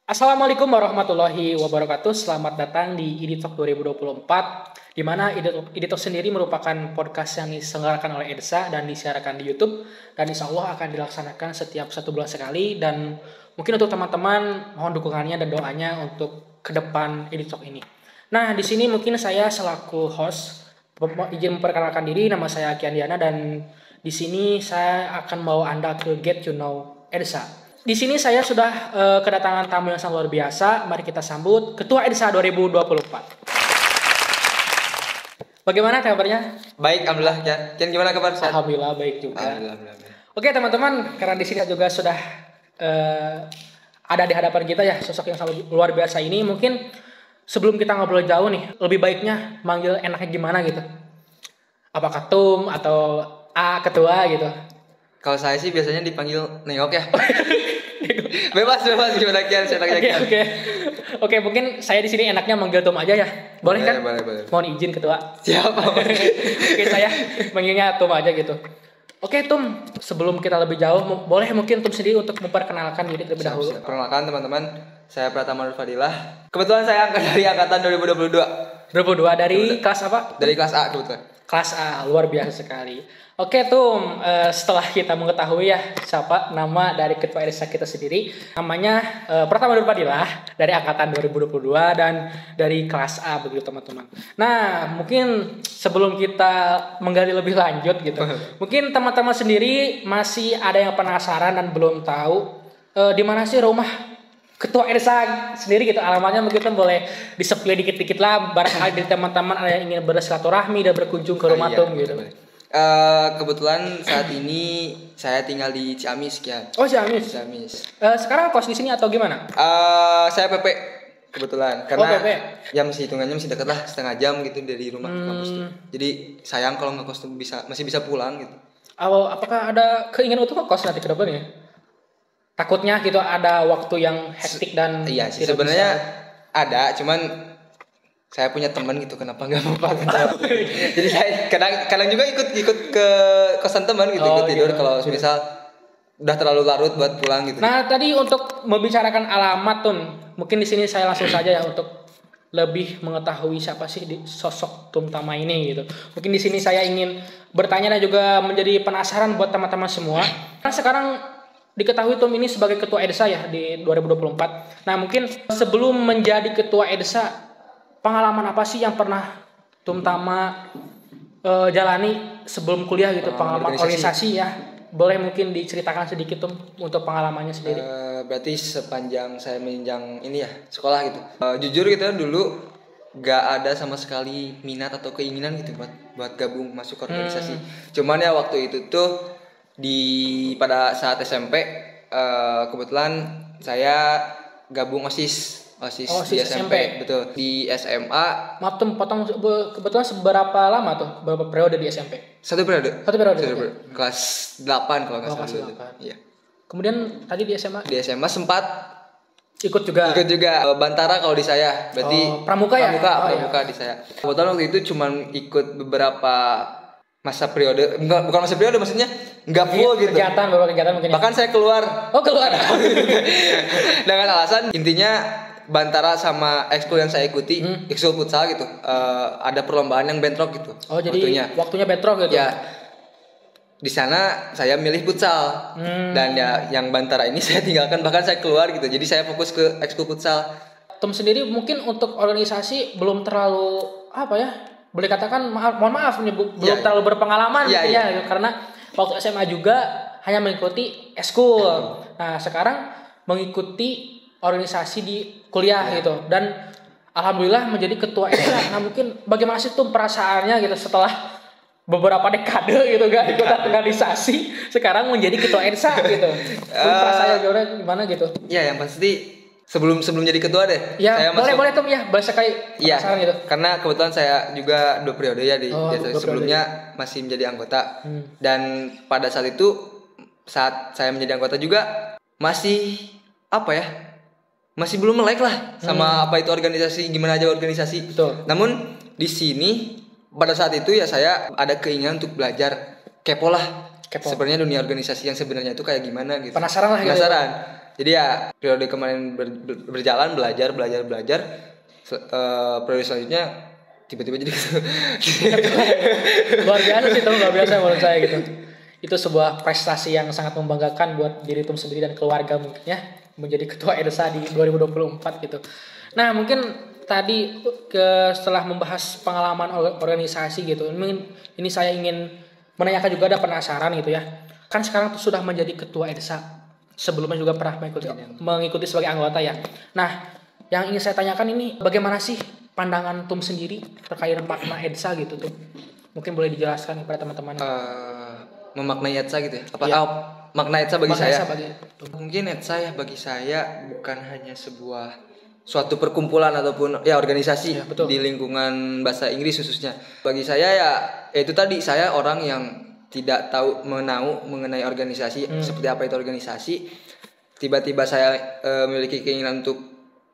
Assalamualaikum warahmatullahi wabarakatuh. Selamat datang di Editalk 2024, di mana Editalk sendiri merupakan podcast yang diselenggarakan oleh EDSA dan disiarkan di YouTube, dan insya Allah akan dilaksanakan setiap 1 bulan sekali. Dan mungkin untuk teman-teman mohon dukungannya dan doanya untuk ke depan Editalk ini. Nah, di sini mungkin saya selaku host izin memperkenalkan diri. Nama saya Kian Diana dan di sini saya akan bawa Anda ke Get to Know EDSA. Di sini saya sudah kedatangan tamu yang sangat luar biasa. Mari kita sambut Ketua EDSA 2024. Bagaimana kabarnya? Baik, alhamdulillah. Kian gimana kabar? Alhamdulillah baik juga. Alhamdulillah. Oke teman-teman, karena di sini juga sudah ada di hadapan kita ya sosok yang sangat luar biasa ini. Mungkin sebelum kita ngobrol jauh nih, lebih baiknya manggil enaknya gimana gitu? Apa ketum atau ketua gitu? Kalau saya sih biasanya dipanggil Neok ya. bebas gimana Kian? Oke, mungkin saya di sini enaknya manggil Tom aja ya. Boleh kan? Boleh. Mohon izin ketua. Siapa? Oke, saya manggilnya Tom aja gitu. Oke, Tom, sebelum kita lebih jauh, boleh mungkin Tom sendiri untuk memperkenalkan diri terlebih dahulu. Perkenalkan teman-teman, saya Pratama Nur Fadilah. Kebetulan saya dari angkatan 2022. 2022 dari kelas apa? Dari kelas A kebetulan. Kelas A, luar biasa sekali. Oke Tom, setelah kita mengetahui ya siapa nama dari Ketua EDSA kita sendiri, namanya Pratama Nur Fadilah dari angkatan 2022 dan dari kelas A begitu teman-teman. Nah, mungkin sebelum kita menggali lebih lanjut gitu, mungkin teman-teman sendiri masih ada yang penasaran dan belum tahu di mana sih rumah Ketua EDSA sendiri gitu, alamatnya mungkin boleh di-spill dikit-dikit lah, barangkali dari teman-teman ada yang ingin bersilaturahmi dan berkunjung ke rumah Tom gitu. Kebetulan saat ini saya tinggal di Ciamis Kian. Oh, Ciamis. Sekarang kos di sini atau gimana? Saya PP kebetulan karena PP. Ya masih hitungannya masih dekat lah, setengah jam gitu dari rumah ke kampus tuh. Jadi sayang kalau nggak kos tuh masih bisa pulang gitu. Apakah ada keinginan untuk kos nanti ke depan ya? Takutnya gitu ada waktu yang hektik dan iya sih sebenarnya ada, cuman saya punya teman gitu, kenapa nggak memanfaatkan? Jadi saya kadang juga ikut ke kosan teman gitu, ikut tidur gitu. Kalau misal udah terlalu larut buat pulang gitu. Nah, tadi untuk membicarakan alamat Tun, mungkin di sini saya langsung saja ya untuk lebih mengetahui siapa sih sosok Tum Tama ini gitu. Mungkin di sini saya ingin bertanya dan juga menjadi penasaran buat teman-teman semua. Karena sekarang diketahui Tum ini sebagai Ketua EDSA ya di 2024. Nah, mungkin sebelum menjadi Ketua EDSA, pengalaman apa sih yang pernah Tum Tama jalani sebelum kuliah gitu, pengalaman organisasi ya? Boleh mungkin diceritakan sedikit Tum untuk pengalamannya sendiri. Berarti sepanjang saya menjenjang ini ya sekolah gitu. Jujur gitu dulu gak ada sama sekali minat atau keinginan gitu buat gabung masuk ke organisasi. Cuman ya waktu itu tuh pada saat SMP kebetulan saya gabung OSIS di SMP. Betul. Di SMA. Maaf Tum, potong, kebetulan seberapa lama tuh? Berapa periode di SMP? Satu periode. Kelas 8 kalau nggak salah. Iya. Kemudian tadi di SMA? Di SMA sempat ikut juga. Bantara kalau di saya. Berarti Pramuka ya? Pramuka di saya. Kebetulan waktu itu cuman ikut beberapa masa periode, bukan masa periode, maksudnya nggak full gitu. Beberapa kegiatan mungkin. Bahkan saya keluar. Keluar. Dengan alasan intinya Bantara sama ekskul yang saya ikuti, ekskul futsal gitu, ada perlombaan yang bentrok gitu. Oh, jadi waktunya bentrok gitu. Ya. Di sana saya milih futsal. Dan ya yang Bantara ini saya tinggalkan, bahkan saya keluar gitu. Jadi saya fokus ke ekskul futsal. Tom sendiri mungkin untuk organisasi belum terlalu boleh katakan mohon maaf belum terlalu berpengalaman gitu ya, karena waktu SMA juga hanya mengikuti ekskul. Nah, sekarang mengikuti organisasi di kuliah gitu, dan alhamdulillah menjadi ketua EDSA. Nah, mungkin bagaimana sih tuh perasaannya gitu setelah beberapa dekade gitu gak ikut organisasi, sekarang menjadi ketua EDSA gitu. Perasaannya gimana gitu? Ya, yang pasti sebelum jadi ketua deh. Ya, saya boleh Tom ya, bahasa kayak penasaran gitu. Karena kebetulan saya juga 2 periode ya di sebelumnya masih menjadi anggota. Dan pada saat itu saat saya menjadi anggota juga masih masih belum melek lah sama apa itu organisasi, gimana aja organisasi. Betul. Namun di sini pada saat itu ya saya ada keinginan untuk belajar, kepo lah. Sebenarnya dunia organisasi yang sebenarnya itu kayak gimana gitu. Penasaran lah gitu. Jadi ya periode kemarin berjalan belajar. Periode selanjutnya tiba-tiba jadi gitu. Luar biasa sih, Tom, luar biasa menurut saya gitu. Itu sebuah prestasi yang sangat membanggakan buat diri Tom sendiri dan keluarga mungkin ya, menjadi ketua EDSA di 2024 gitu. Nah, mungkin tadi setelah membahas pengalaman organisasi gitu, ini saya ingin menanyakan juga, ada penasaran gitu ya. Kan sekarang tuh sudah menjadi ketua EDSA. Sebelumnya juga pernah mengikuti sebagai anggota ya. Nah, yang ingin saya tanyakan ini, bagaimana sih pandangan Tom sendiri terkait makna EDSA gitu tuh? Mungkin boleh dijelaskan kepada teman-teman. Memaknai EDSA gitu ya? Iya. Makna EDSA bagi Makna saya? EDSA Mungkin EDSA ya bagi saya bukan hanya sebuah suatu perkumpulan ataupun ya organisasi ya, betul. Di lingkungan bahasa Inggris khususnya. Bagi saya ya itu tadi, saya orang yang tidak tahu mengenai organisasi, seperti apa itu organisasi. Tiba-tiba saya memiliki keinginan untuk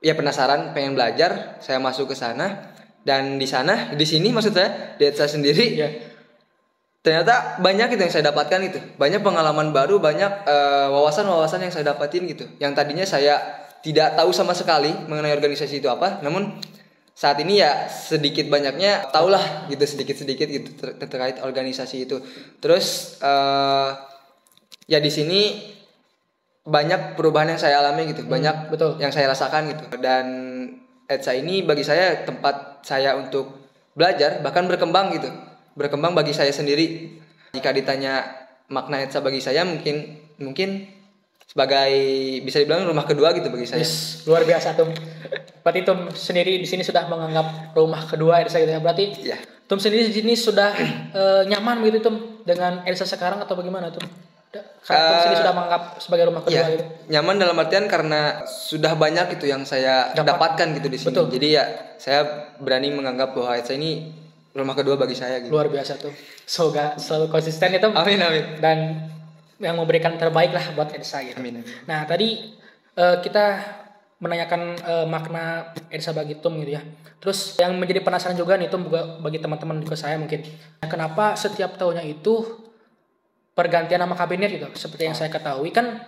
ya penasaran, pengen belajar, saya masuk ke sana, dan di sini maksud saya di EDSA sendiri. Ya. Ternyata banyak itu yang saya dapatkan gitu, banyak pengalaman baru, banyak wawasan-wawasan yang saya dapatin gitu, yang tadinya saya tidak tahu sama sekali mengenai organisasi itu apa. Namun saat ini ya sedikit banyaknya tahulah gitu, sedikit-sedikit gitu terkait organisasi itu. Terus ya di sini banyak perubahan yang saya alami gitu, banyak betul. yang saya rasakan gitu. Dan EDSA ini bagi saya tempat saya untuk belajar, bahkan berkembang gitu. Berkembang bagi saya sendiri. Jika ditanya makna EDSA bagi saya, mungkin sebagai bisa dibilang rumah kedua gitu bagi saya. Yes, luar biasa Tom. Berarti Tom sendiri di sini sudah menganggap rumah kedua EDSA gitu ya. Berarti ya. Tom sendiri di sini sudah nyaman gitu Tom dengan EDSA sekarang atau bagaimana Tom? Karena Tom sendiri sudah menganggap sebagai rumah kedua gitu. Nyaman dalam artian karena sudah banyak itu yang saya dapatkan gitu di sini. Betul. Jadi ya saya berani menganggap bahwa EDSA ini rumah kedua bagi saya gitu. Luar biasa tuh. Semoga selalu konsisten itu. Amin. Dan yang memberikan terbaik lah buat EDSA gitu. Amin. Nah, tadi kita menanyakan makna EDSA bagi Tom gitu ya. Terus yang menjadi penasaran juga nih Tom, bagi teman-teman juga saya mungkin. Kenapa setiap tahunnya itu pergantian nama kabinet gitu? Seperti yang saya ketahui kan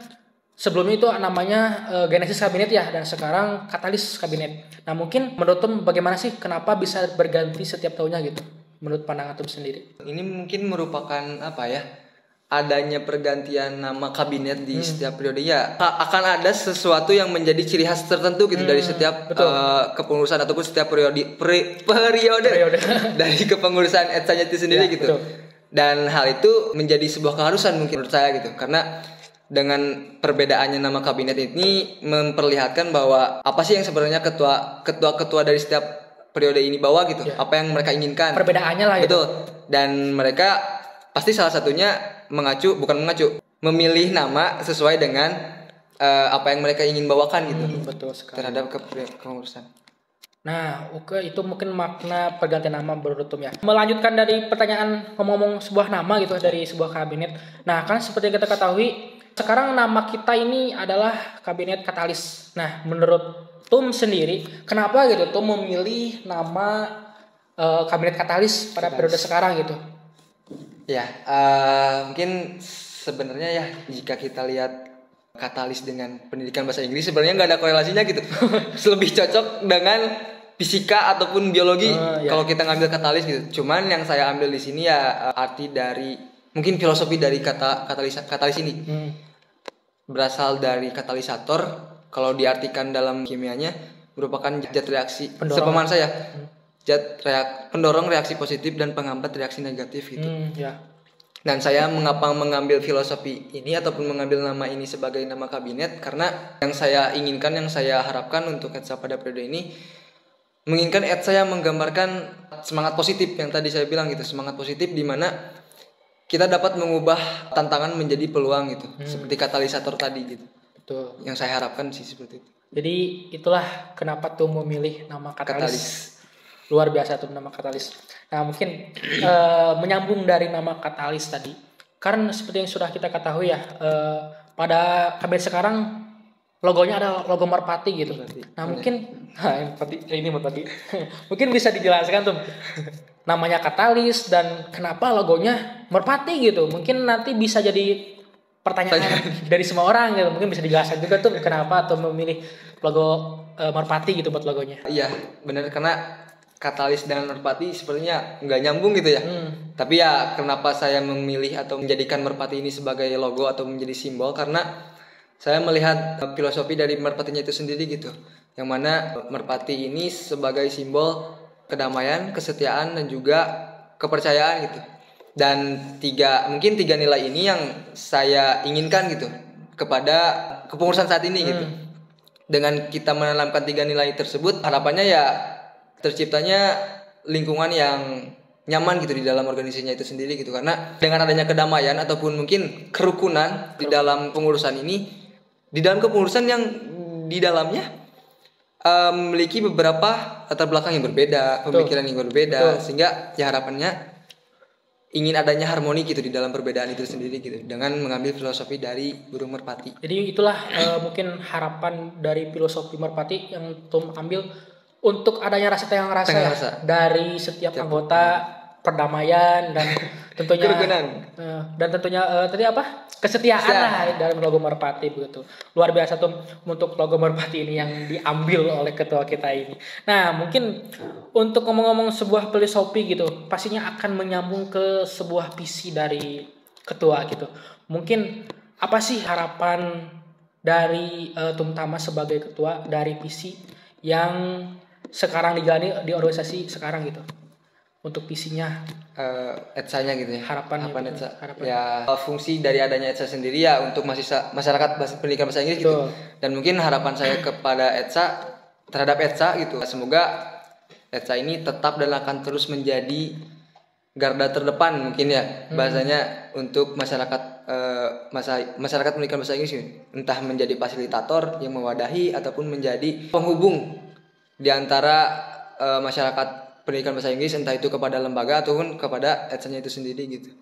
sebelumnya itu namanya Genesis Kabinet ya, dan sekarang Katalis Kabinet. Nah, mungkin menurut Tom bagaimana sih kenapa bisa berganti setiap tahunnya gitu? Menurut pandangan Tom sendiri. Ini mungkin merupakan apa ya? Adanya pergantian nama kabinet di setiap periode ya akan ada sesuatu yang menjadi ciri khas tertentu gitu dari setiap kepengurusan ataupun setiap periode dari kepengurusan EDSA itu sendiri gitu. Betul. Dan hal itu menjadi sebuah keharusan mungkin menurut saya gitu, karena dengan perbedaannya nama kabinet ini memperlihatkan bahwa apa sih yang sebenarnya ketua dari setiap periode ini bawa gitu, apa yang mereka inginkan, perbedaannya lah gitu. Betul. Dan mereka pasti salah satunya memilih nama sesuai dengan apa yang mereka ingin bawakan gitu. Betul sekali. Terhadap kepengurusan. Nah, oke, itu mungkin makna pergantian nama menurut Tom ya. Melanjutkan dari pertanyaan ngomong-ngomong sebuah nama gitu dari sebuah kabinet. Nah, kan seperti yang kita ketahui, sekarang nama kita ini adalah Kabinet Katalis. Nah, menurut Tom sendiri, kenapa gitu Tom memilih nama Kabinet Katalis pada periode sekarang gitu? Ya, mungkin sebenarnya ya jika kita lihat Katalis dengan pendidikan bahasa Inggris sebenarnya nggak ada korelasinya gitu. Lebih cocok dengan fisika ataupun biologi kalau kita ngambil Katalis gitu. Cuman yang saya ambil di sini ya arti dari mungkin filosofi dari kata katalis ini. Berasal dari katalisator, kalau diartikan dalam kimianya merupakan zat reaksi sepemahaman saya. Pendorong reaksi positif dan penghambat reaksi negatif gitu. Dan saya mengapa mengambil filosofi ini ataupun mengambil nama ini sebagai nama kabinet, karena yang saya inginkan, yang saya harapkan untuk EDSA pada periode ini, menginginkan EDSA yang menggambarkan semangat positif yang tadi saya bilang gitu, semangat positif di mana kita dapat mengubah tantangan menjadi peluang gitu, seperti katalisator tadi gitu. Betul. Yang saya harapkan sih seperti itu. Jadi itulah kenapa tuh memilih nama Katalis. Luar biasa tuh nama Katalis. Nah, mungkin menyambung dari nama Katalis tadi, karena seperti yang sudah kita ketahui ya, pada kabinet sekarang logonya ada logo merpati gitu. Nah, mungkin merpati. Mungkin bisa dijelaskan tuh namanya Katalis dan kenapa logonya merpati gitu. Mungkin nanti bisa jadi pertanyaan dari semua orang gitu. Mungkin bisa dijelaskan juga tuh kenapa tuh memilih logo Merpati gitu buat logonya. Iya, benar, karena katalis dengan Merpati sepertinya nggak nyambung gitu ya. Tapi ya kenapa saya memilih atau menjadikan Merpati ini sebagai logo atau menjadi simbol, karena saya melihat filosofi dari Merpatinya itu sendiri gitu. Yang mana Merpati ini sebagai simbol kedamaian, kesetiaan, dan juga kepercayaan gitu. Dan mungkin tiga nilai ini yang saya inginkan gitu kepada kepengurusan saat ini gitu. Dengan kita menanamkan tiga nilai tersebut, harapannya ya terciptanya lingkungan yang nyaman gitu di dalam organisasinya itu sendiri gitu. Karena dengan adanya kedamaian ataupun mungkin kerukunan di dalam pengurusan ini, di dalam kepengurusan yang di dalamnya memiliki beberapa latar belakang yang berbeda, pemikiran yang berbeda, sehingga ya harapannya ingin adanya harmoni gitu di dalam perbedaan itu sendiri gitu, dengan mengambil filosofi dari burung merpati. Jadi itulah mungkin harapan dari filosofi Merpati yang Tum ambil untuk adanya rasa tenggang rasa. Dari setiap anggota, perdamaian dan tentunya tadi apa? Kesetiaan lah dalam logo Merpati begitu. Luar biasa tuh untuk logo Merpati ini yang diambil oleh ketua kita ini. Nah, mungkin untuk ngomong-ngomong sebuah filosofi gitu, pastinya akan menyambung ke sebuah visi dari ketua gitu. Mungkin apa sih harapan dari Tum Tama sebagai ketua dari visi yang sekarang dijalani di organisasi sekarang gitu? Untuk visinya, ETSA-nya gitu ya. harapan ETSA. Ya, fungsi dari adanya ETSA sendiri ya untuk masyarakat pendidikan bahasa Inggris gitu. Dan mungkin harapan saya kepada ETSA, terhadap ETSA gitu, semoga ETSA ini tetap dan akan terus menjadi garda terdepan mungkin ya bahasanya untuk masyarakat masyarakat pendidikan bahasa Inggris gitu. Entah menjadi fasilitator yang mewadahi ataupun menjadi penghubung di antara masyarakat pendidikan bahasa Inggris, entah itu kepada lembaga ataupun kepada ETSA-nya itu sendiri gitu.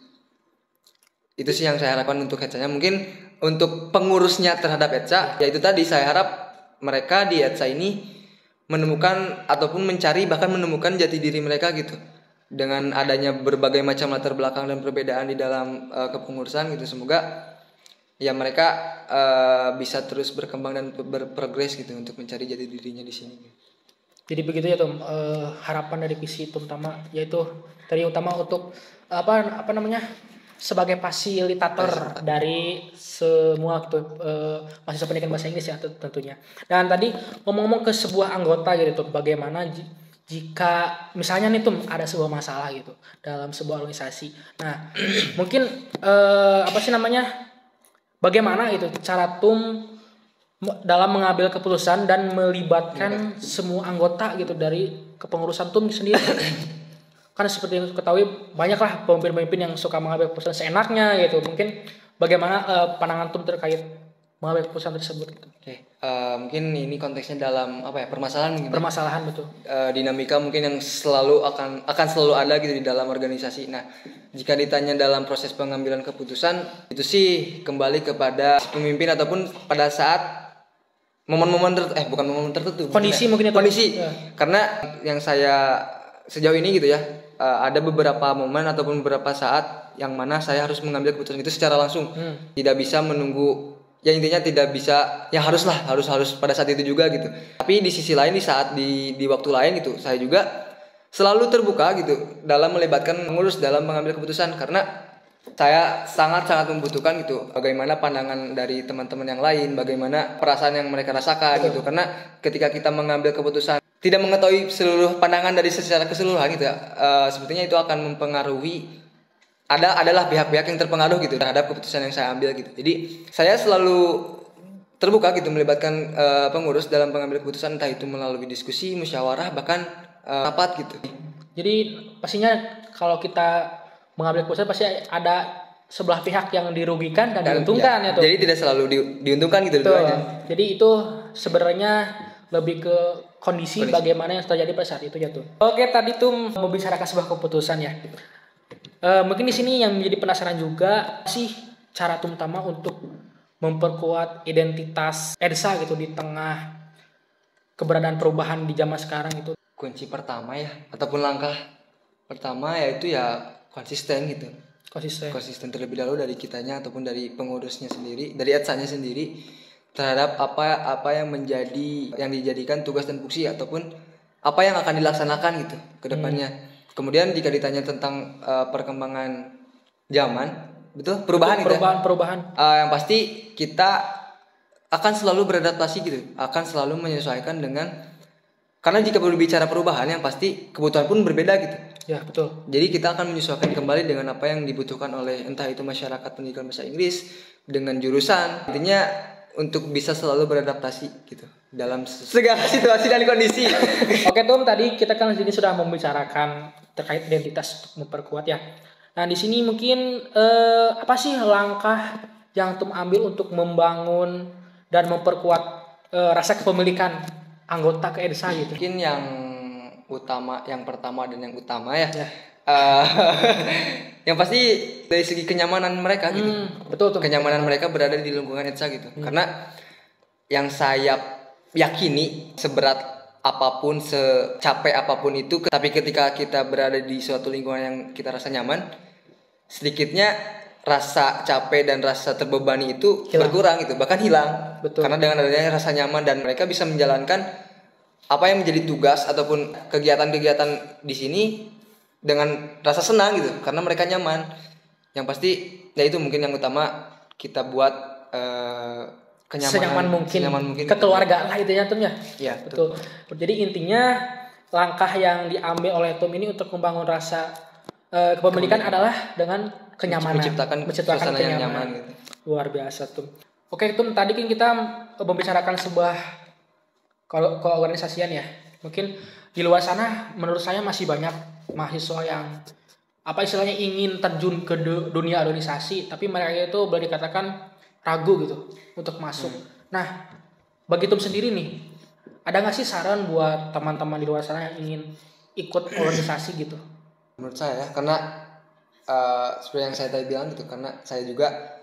Itu sih yang saya harapkan untuk ETSA-nya. Mungkin untuk pengurusnya terhadap ETSA, yaitu tadi saya harap mereka di ETSA ini menemukan ataupun menemukan jati diri mereka gitu. Dengan adanya berbagai macam latar belakang dan perbedaan di dalam kepengurusan gitu, semoga ya mereka bisa terus berkembang dan berprogres gitu untuk mencari jati dirinya di sini. Jadi begitu ya Tom, harapan dari visi Tum Tama yaitu tadi utama untuk apa namanya sebagai fasilitator dari semua mahasiswa pendidikan bahasa Inggris ya tentunya. Dan tadi ngomong-ngomong ke sebuah anggota gitu Tom, bagaimana jika misalnya nih Tum ada sebuah masalah gitu dalam sebuah organisasi. Nah mungkin bagaimana itu cara Tum dalam mengambil keputusan dan melibatkan semua anggota gitu dari kepengurusan Tum sendiri. Kan seperti yang ketahui banyaklah pemimpin-pemimpin yang suka mengambil keputusan seenaknya gitu. Mungkin bagaimana pandangan Tum terkait mengambil keputusan tersebut gitu. Mungkin ini konteksnya dalam permasalahan gitu. Permasalahan betul. Dinamika mungkin yang akan selalu ada gitu di dalam organisasi. Nah, jika ditanya dalam proses pengambilan keputusan, itu sih kembali kepada pemimpin ataupun pada saat momen-momen tertentu. Kondisi mungkin itu. Kondisi. Ya. Karena yang saya sejauh ini gitu ya, ada beberapa momen ataupun beberapa saat yang mana saya harus mengambil keputusan itu secara langsung. Tidak bisa menunggu, ya intinya tidak bisa, ya harus pada saat itu juga gitu. Tapi di sisi lain di waktu lain gitu, saya juga selalu terbuka gitu dalam melibatkan pengurus dalam mengambil keputusan, karena saya sangat-sangat membutuhkan gitu bagaimana pandangan dari teman-teman yang lain, bagaimana perasaan yang mereka rasakan gitu. Karena ketika kita mengambil keputusan tidak mengetahui seluruh pandangan dari secara keseluruhan gitu ya, sepertinya itu akan mempengaruhi, adalah pihak-pihak yang terpengaruh gitu terhadap keputusan yang saya ambil gitu. Jadi saya selalu terbuka gitu melibatkan pengurus dalam pengambil keputusan, entah itu melalui diskusi, musyawarah, bahkan rapat gitu. Jadi pastinya kalau kita mengambil keputusan pasti ada sebelah pihak yang dirugikan dan diuntungkan ya tuh. Jadi tidak selalu diuntungkan gitu aja. Jadi itu sebenarnya lebih ke kondisi bagaimana yang terjadi pada saat itu ya tuh. Oke, tadi tuh membicarakan sebuah keputusan ya. Mungkin di sini yang menjadi penasaran juga sih cara Tum Tama untuk memperkuat identitas EDSA gitu di tengah keberadaan perubahan di zaman sekarang itu. Kunci pertama ya ataupun langkah pertama yaitu ya konsisten gitu. konsisten terlebih dahulu dari kitanya ataupun dari pengurusnya sendiri, dari EDSA-nya sendiri terhadap apa yang dijadikan tugas dan fungsi ataupun apa yang akan dilaksanakan gitu ke depannya. Kemudian jika ditanya tentang perkembangan zaman, betul perubahan. Yang pasti kita akan selalu beradaptasi gitu, akan selalu menyesuaikan dengan, karena jika berbicara perubahan yang pasti kebutuhan pun berbeda gitu. Ya betul. Jadi kita akan menyesuaikan kembali dengan apa yang dibutuhkan oleh entah itu masyarakat pendidikan bahasa Inggris dengan jurusan. Intinya untuk bisa selalu beradaptasi gitu dalam segala situasi dan kondisi. Oke Tum, tadi kita kan di sini sudah membicarakan terkait identitas untuk memperkuat ya. Nah di sini mungkin apa sih langkah yang Tum ambil untuk membangun dan memperkuat rasa kepemilikan anggota ke EDSA gitu? Mungkin yang pertama dan yang utama ya. Yang pasti dari segi kenyamanan mereka gitu. Betul tuh. Kenyamanan mereka berada di lingkungan EDSA gitu. Karena yang saya yakini seberat apapun, secapek apapun itu, tapi ketika kita berada di suatu lingkungan yang kita rasa nyaman, sedikitnya rasa capek dan rasa terbebani itu berkurang gitu, bahkan hilang. Betul. Karena dengan adanya rasa nyaman dan mereka bisa menjalankan apa yang menjadi tugas ataupun kegiatan-kegiatan di sini dengan rasa senang gitu, karena mereka nyaman. Yang pasti ya itu mungkin yang utama, kita buat senyaman mungkin kekeluargaan lah itu ya Tum ya. Iya, betul. Jadi intinya langkah yang diambil oleh Tum ini untuk membangun rasa kepemilikan adalah dengan kenyamanan, menciptakan kenyamanan. Nyaman gitu. Luar biasa Tum. Oke Tum, tadi kan kita membicarakan sebuah keorganisasian ya. Mungkin di luar sana menurut saya masih banyak mahasiswa yang istilahnya ingin terjun ke dunia organisasi, tapi mereka itu boleh dikatakan ragu gitu untuk masuk. Nah, bagi Tum sendiri nih, ada nggak sih saran buat teman-teman di luar sana yang ingin ikut organisasi gitu? Menurut saya, karena seperti yang saya tadi bilang gitu, karena saya juga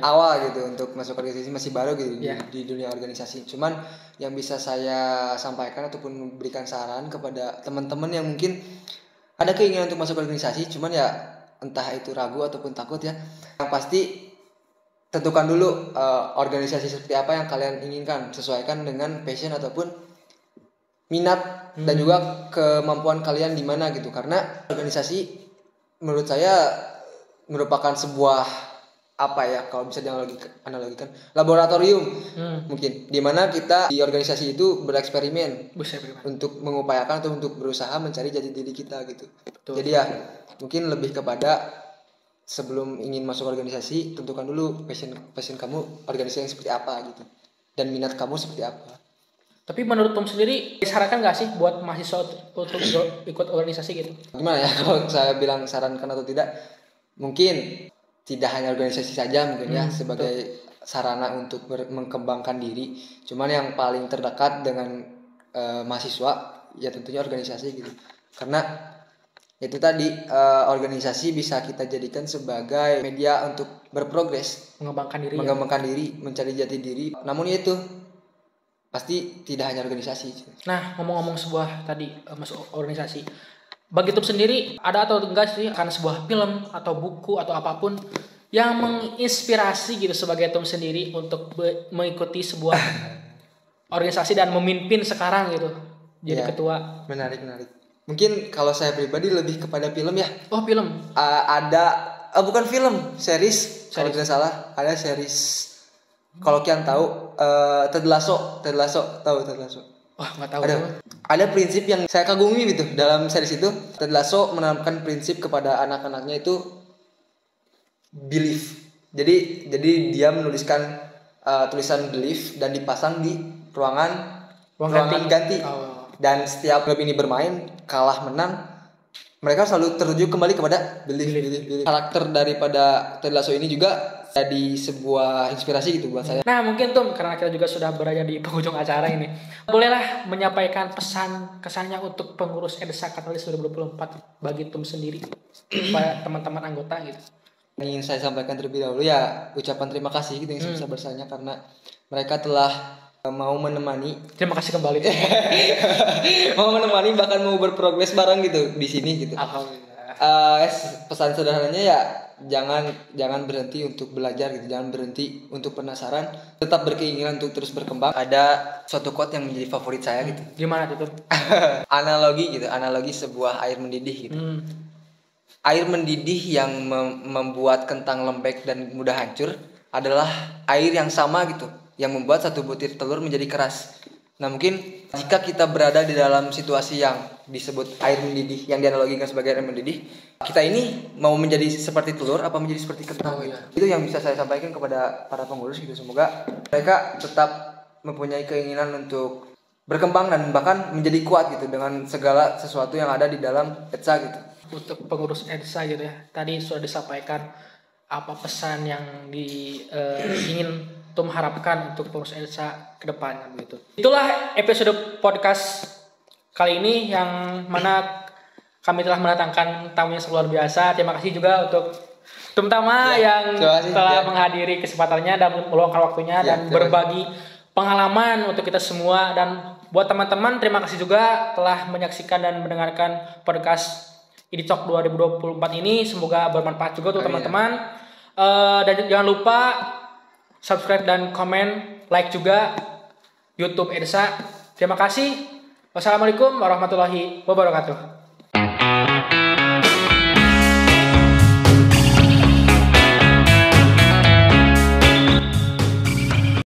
awal gitu untuk masuk organisasi, masih baru gitu di dunia organisasi. Cuman yang bisa saya sampaikan ataupun berikan saran kepada teman-teman yang mungkin ada keinginan untuk masuk organisasi, cuman ya entah itu ragu ataupun takut ya. Yang pasti tentukan dulu organisasi seperti apa yang kalian inginkan, sesuaikan dengan passion ataupun minat dan juga kemampuan kalian di mana gitu. Karena organisasi menurut saya merupakan sebuah kalau bisa dianalogikan laboratorium mungkin, di mana kita di organisasi itu bereksperimen untuk mengupayakan atau untuk berusaha mencari jati diri kita gitu. Betul. Jadi ya mungkin lebih kepada sebelum ingin masuk organisasi, tentukan dulu passion kamu organisasi yang seperti apa gitu, dan minat kamu seperti apa. Tapi menurut Tom sendiri disarankan nggak sih buat mahasiswa untuk ikut organisasi gitu? Gimana ya kalau saya bilang sarankan atau tidak? Mungkin tidak hanya organisasi saja mungkin ya sebagai sarana untuk mengembangkan diri. Cuman yang paling terdekat dengan mahasiswa ya tentunya organisasi gitu. Karena itu tadi organisasi bisa kita jadikan sebagai media untuk berprogres, mengembangkan diri, mencari jati diri. Namun itu pasti tidak hanya organisasi. Nah, ngomong-ngomong sebuah tadi masuk organisasi, bagi Tom sendiri ada atau enggak sih akan sebuah film atau buku atau apapun yang menginspirasi gitu sebagai Tom sendiri untuk mengikuti sebuah organisasi dan memimpin sekarang gitu jadi ketua? Menarik. Mungkin kalau saya pribadi lebih kepada film ya. Oh, film. Bukan film, series. Kalau tidak salah ada series. Kalau kalian tahu Ted Lasso tahu Ted Lasso? Wah, nggak tahu. Ada prinsip yang saya kagumi gitu dalam series itu. Ted Lasso menanamkan prinsip kepada anak-anaknya itu belief. Jadi dia menuliskan tulisan belief dan dipasang di ruangan ganti. Oh. Dan setiap klub ini bermain, kalah menang, mereka selalu tertuju kembali kepada belief. Karakter daripada Ted Lasso ini juga jadi sebuah inspirasi gitu buat saya. Nah, mungkin Tom, karena kita juga sudah berada di penghujung acara ini, bolehlah menyampaikan kesannya untuk pengurus EDSA Katalis 2024 bagi Tom sendiri kepada teman-teman anggota gitu. Ingin saya sampaikan terlebih dahulu ya ucapan terima kasih gitu yang sebesar-besarnya karena mereka telah mau menemani. Terima kasih kembali. Mau menemani, bahkan mau berprogres bareng gitu di sini gitu. Alhamdulillah. Pesan sederhananya ya jangan berhenti untuk belajar gitu, jangan berhenti untuk penasaran, tetap berkeinginan untuk terus berkembang. Ada suatu quote yang menjadi favorit saya gitu. Gimana tuh? Analogi sebuah air mendidih gitu. Air mendidih yang membuat kentang lembek dan mudah hancur adalah air yang sama gitu, yang membuat satu butir telur menjadi keras. Nah mungkin jika kita berada di dalam situasi yang disebut air mendidih, yang dianalogikan sebagai air mendidih, kita ini mau menjadi seperti telur apa menjadi seperti kentang gitu. Itu yang bisa saya sampaikan kepada para pengurus gitu. Semoga mereka tetap mempunyai keinginan untuk berkembang dan bahkan menjadi kuat gitu dengan segala sesuatu yang ada di dalam EDSA gitu. Untuk pengurus EDSA gitu ya, tadi sudah disampaikan apa pesan yang ingin Tum harapkan untuk pengurus EDSA ke depannya begitu. Itulah episode podcast kali ini yang mana kami telah mendatangkan tamu yang luar biasa. Terima kasih juga untuk Tum Tama yang telah menghadiri kesempatannya dan meluangkan waktunya dan berbagi pengalaman untuk kita semua. Dan buat teman-teman, terima kasih juga telah menyaksikan dan mendengarkan podcast IDITalk 2024 ini. Semoga bermanfaat juga untuk teman-teman. Dan jangan lupa subscribe dan komen, like juga YouTube EDSA. Terima kasih. Wassalamualaikum warahmatullahi wabarakatuh.